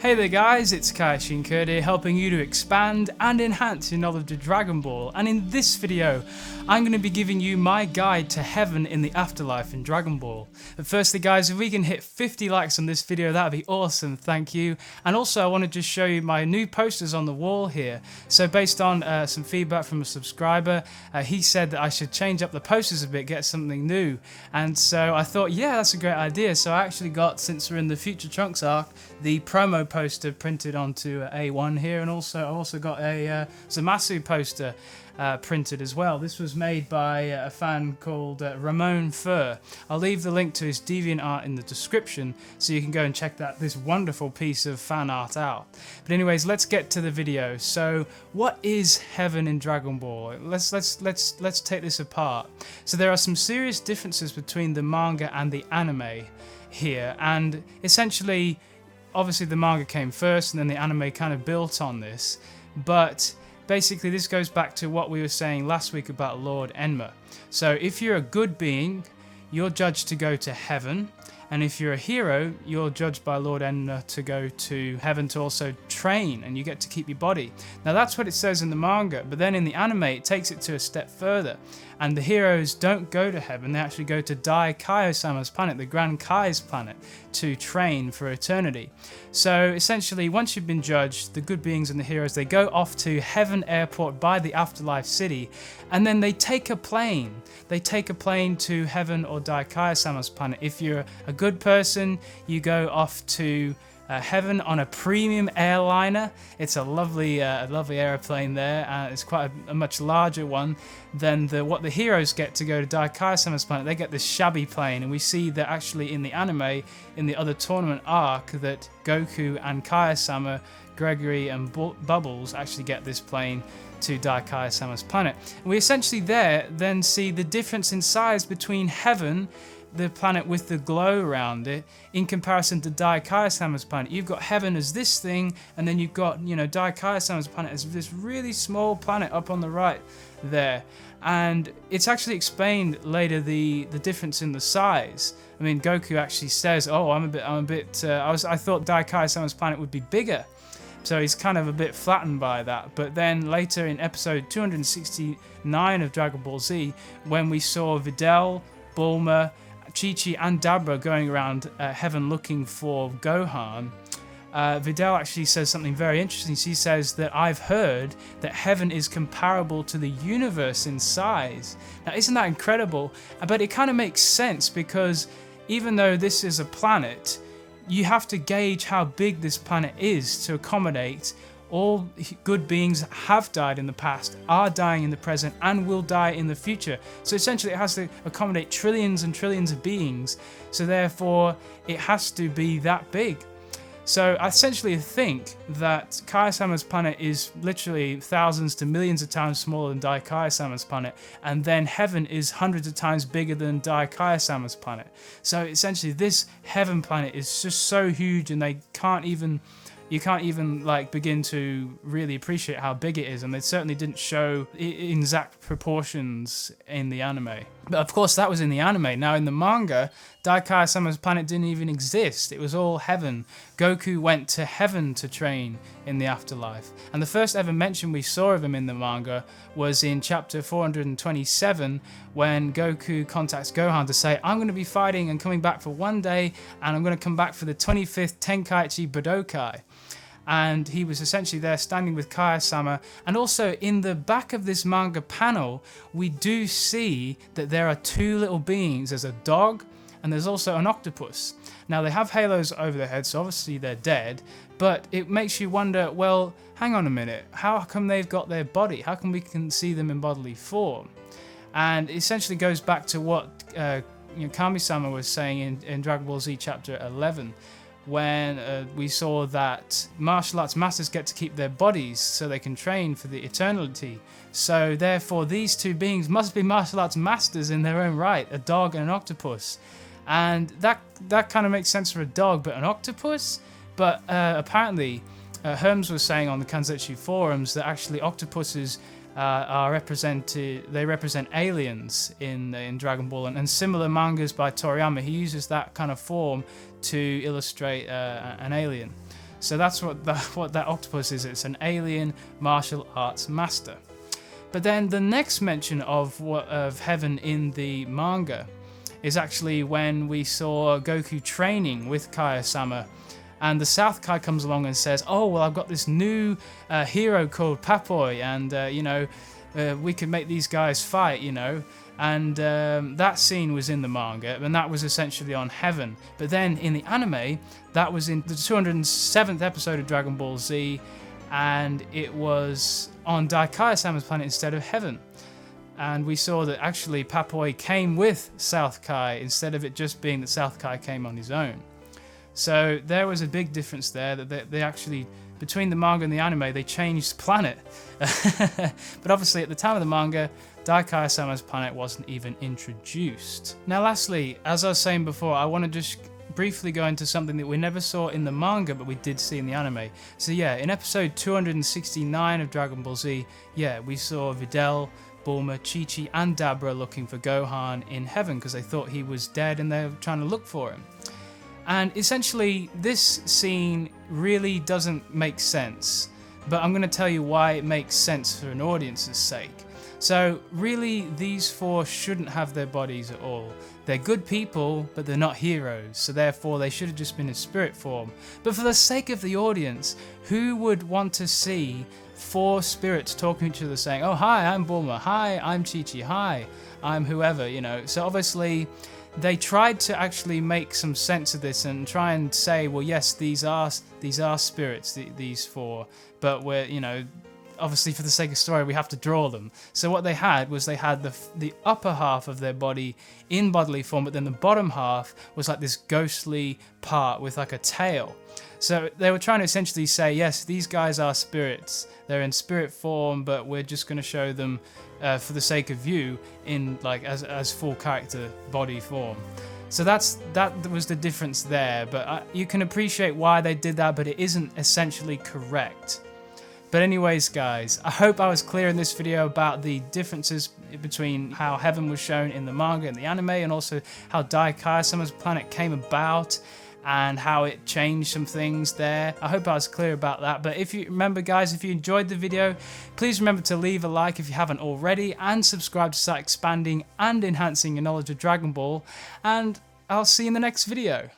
Hey there guys, it's Kaioshin Curt here, helping you to expand and enhance your knowledge of Dragon Ball, and in this video I'm going to be giving you my guide to heaven in the afterlife in Dragon Ball. But firstly guys, if we can hit 50 likes on this video, that would be awesome, thank you. And also I want to just show you my new posters on the wall here. So based on some feedback from a subscriber, he said that I should change up the posters a bit, get something new. And so I thought, yeah, that's a great idea. So I actually got, since we're in the Future Trunks arc, the promo poster printed onto A1 here, and I also got a Zamasu poster printed as well. This was made by a fan called Ramon Fur. I'll leave the link to his DeviantArt in the description so you can go and check this wonderful piece of fan art out. But anyways, let's get to the video. So what is heaven in Dragon Ball? Let's take this apart. So there are some serious differences between the manga and the anime here, and essentially obviously the manga came first and then the anime kind of built on this, but basically this goes back to what we were saying last week about Lord Enma. So if you're a good being, you're judged to go to heaven, and if you're a hero, you're judged by Lord Enma to go to heaven to also train, and you get to keep your body. Now that's what it says in the manga, but then in the anime it takes it to a step further, and the heroes don't go to heaven, they actually go to Dai Kaio-sama's planet, the Grand Kai's planet, to train for eternity. So essentially, once you've been judged, the good beings and the heroes, they go off to Heaven Airport by the Afterlife City, and then they take a plane. They take a plane to Heaven or Dai Kaio-sama's planet. If you're a good person, you go off to Heaven on a premium airliner. It's a lovely aeroplane there, and it's quite a much larger one than what the heroes get to go to Dai Kaio-sama's planet. They get this shabby plane, and we see that actually in the anime, in the other tournament arc, that Goku and Kaio-sama, Gregory and Bubbles actually get this plane to Dai Kaio-sama's planet. And we essentially there then see the difference in size between Heaven, the planet with the glow around it, in comparison to Dai Kaio-sama's planet. You've got Heaven as this thing, and then you've got, Dai Kaio-sama's planet as this really small planet up on the right there. And it's actually explained later the difference in the size. I mean, Goku actually says, "Oh, I thought Dai Kaio-sama's planet would be bigger." So he's kind of a bit flattened by that. But then later in episode 269 of Dragon Ball Z, when we saw Videl, Bulma, Chi-Chi and Dabra going around Heaven looking for Gohan, Videl actually says something very interesting. She says that I've heard that Heaven is comparable to the universe in size. Now, isn't that incredible? But it kind of makes sense, because even though this is a planet, you have to gauge how big this planet is to accommodate all good beings that have died in the past, are dying in the present, and will die in the future. So essentially it has to accommodate trillions and trillions of beings, so therefore it has to be that big. So I essentially think that Kaio-sama's planet is literally thousands to millions of times smaller than Dai Kaio-sama's planet, and then Heaven is hundreds of times bigger than Dai Kaio-sama's planet. So essentially this Heaven planet is just so huge, and you can't even like begin to really appreciate how big it is, and they certainly didn't show in exact proportions in the anime. But of course that was in the anime. Now in the manga, Dai Kaio-sama's planet didn't even exist. It was all Heaven. Goku went to Heaven to train in the afterlife. And the first ever mention we saw of him in the manga was in chapter 427, when Goku contacts Gohan to say, "I'm going to be fighting and coming back for one day, and I'm going to come back for the 25th Tenkaichi Budokai." And he was essentially there standing with Kaio-sama. And also in the back of this manga panel, we do see that there are two little beings. There's a dog and there's also an octopus. Now they have halos over their heads, so obviously they're dead, but it makes you wonder, well, hang on a minute, how come they've got their body? How come we can see them in bodily form? And it essentially goes back to what Kami-sama was saying in Dragon Ball Z chapter 11, when we saw that martial arts masters get to keep their bodies so they can train for the eternity. So therefore these two beings must be martial arts masters in their own right, a dog and an octopus. And that kind of makes sense for a dog, but an octopus? But apparently Herms was saying on the Kanzetsu forums that actually octopuses they represent aliens in Dragon Ball, and similar mangas by Toriyama, he uses that kind of form to illustrate an alien. So that's what that octopus is. It's an alien martial arts master. But then the next mention of heaven in the manga is actually when we saw Goku training with Kaiosama, and the South Kai comes along and says, "Oh well, I've got this new hero called Papoi, and we could make these guys fight, And that scene was in the manga, and that was essentially on heaven. But then in the anime, that was in the 207th episode of Dragon Ball Z, and it was on Daikaya-sama's planet instead of heaven. And we saw that actually Papoi came with South Kai instead of it just being that South Kai came on his own. So there was a big difference there, that they actually, between the manga and the anime, they changed planet. But obviously at the time of the manga, Daikaya-sama's planet wasn't even introduced. Now lastly, as I was saying before, I want to just briefly go into something that we never saw in the manga but we did see in the anime. So yeah, in episode 269 of Dragon Ball Z, yeah, we saw Videl, Bulma, Chi-Chi and Dabra looking for Gohan in heaven because they thought he was dead and they were trying to look for him. And essentially this scene really doesn't make sense, but I'm going to tell you why it makes sense for an audience's sake. So really, these four shouldn't have their bodies at all. They're good people, but they're not heroes, so therefore they should have just been in spirit form. But for the sake of the audience, who would want to see four spirits talking to each other saying, "Oh hi, I'm Bulma, hi, I'm Chi-Chi, hi, I'm whoever," So obviously they tried to actually make some sense of this and try and say, well yes, these are spirits, these four, but we're, obviously for the sake of story we have to draw them. So what they had was they had the upper half of their body in bodily form, but then the bottom half was like this ghostly part with like a tail. So they were trying to essentially say, yes, these guys are spirits, they're in spirit form, but we're just going to show them for the sake of you in like as full character body form. So that was the difference there, but you can appreciate why they did that, but it isn't essentially correct. But anyways guys, I hope I was clear in this video about the differences between how heaven was shown in the manga and the anime, and also how Daikaya-sama's planet came about and how it changed some things there. I hope I was clear about that. But if you remember guys, if you enjoyed the video, please remember to leave a like if you haven't already, and subscribe to start expanding and enhancing your knowledge of Dragon Ball, and I'll see you in the next video.